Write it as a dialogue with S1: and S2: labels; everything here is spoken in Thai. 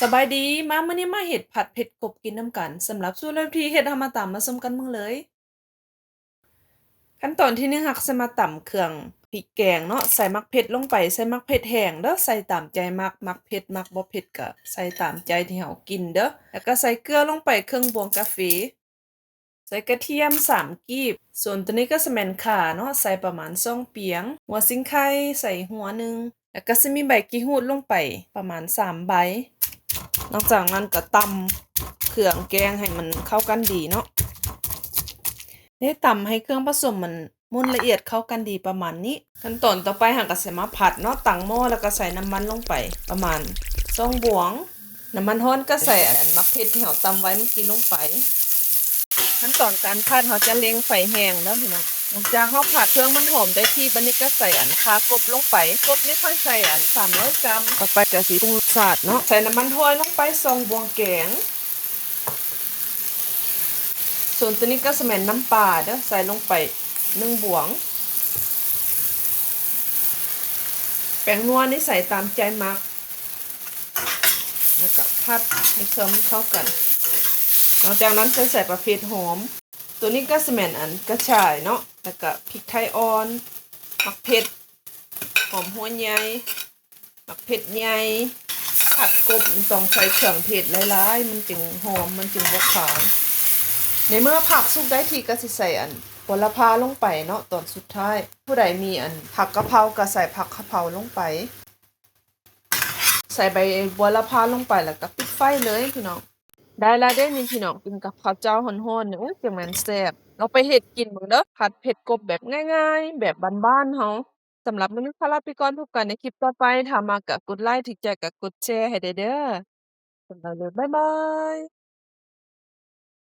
S1: สบายดีมามื้อนี้มาเฮ็ดผัดเผ็ดกบกินนำกันสำหรับสูตรและวิธีเฮ็ดเรามาตามมาชมกันเบิ่งเลยขั้นตอนที่1เราก็สิมาตำเครื่องพริกแกงเนาะใส่มักเผ็ดลงไปใส่มักเผ็ดแห้งเด้อใส่ตามใจมักเผ็ดมักบ่เผ็ดก็ใส่ตามใจที่เรากินเด้อแล้วก็ใส่เกลือลงไปครึ่งบวงกาแฟใส่กระเทียม3กีบส่วนตัวนี้ก็สิแม่นข่าเนาะใส่ประมาณ2เปียงหัวสิงไข่ใส่หัวหนึ่งแล้วก็สิมีใบกี่หูดลงไปประมาณ3ใบ นอกจากนั้นก็ตำเครื่องแกงให้มันเข้ากันดีเนาะได้ตำให้เครื่องผสมมันมุนละเอียดเข้ากันดีประมาณนี้ขั้นตอนต่อไปเราก็สิมาผัดเนาะตั้งหม้อแล้วก็ใส่น้ำมันลงไปประมาณ2บวงน้ำมันร้อนก็ใส่อันมักเผ็ดที่เราตำไว้เมื่อกี้ลงไปขั้นตอนการผัดเราจะเล็งไฟแห้งแล้วพี่น้องหลังจากเราผัดเครื่องมันหอมได้ที่บัดนี้ก็ใส่อันคากบลงไปกบนี่ค่อยใส่อัน300 กรัมต่อไปก็สิปรุงรสชาติเนาะใส่น้ำมันหอยลงไป2บวงแกง ส่วนตัวนี้ก็สแม่นน้ำปลาเด้อใส่ลงไป1บวงแป้งนัวนี่ใส่ตามใจมักแล้วก็ผัดให้เครื่องมันเข้ากันหลังจากนั้นจะใส่ประเภทหอมตัวนี้ก็สแม่นอันกระชายเนาะแล้วก็พริกไทยอ่อนมักเผ็ดหอมหัวใหญ่มักเผ็ดใหญ่ผัดกบมันต้องใช้เครื่องเผ็ดหลายๆมันจึงหอมมันจึงบ่ขาวในเมื่อผักสุกได้ทีก็สิใส่อันโหระพาลงไปเนาะตอนสุดท้ายผู้ใดมีอันผักกะเพราก็ใส่ผักกะเพราลงไปใส่ใบโหระพาลงไปแล้วก็ปิดไฟเลยพี่น้องได้แล้วเด้นี่พี่น้องกินกับข้าวเจ้าร้อนๆนี่อุ๊ยจังแม่นแซ่บเราไปเฮ็ดกินเบิ่งเด้อผัดเผ็ดกบแบบง่ายๆแบบบ้านๆเราสำหรับมื้อนี้ขอลาไปก่อนพบกันในคลิปต่อไปถ้ามักก็กดไลค์ถูกใจก็กดแชร์ให้ได้เด้อสำหรับวันนี้บ๊ายบาย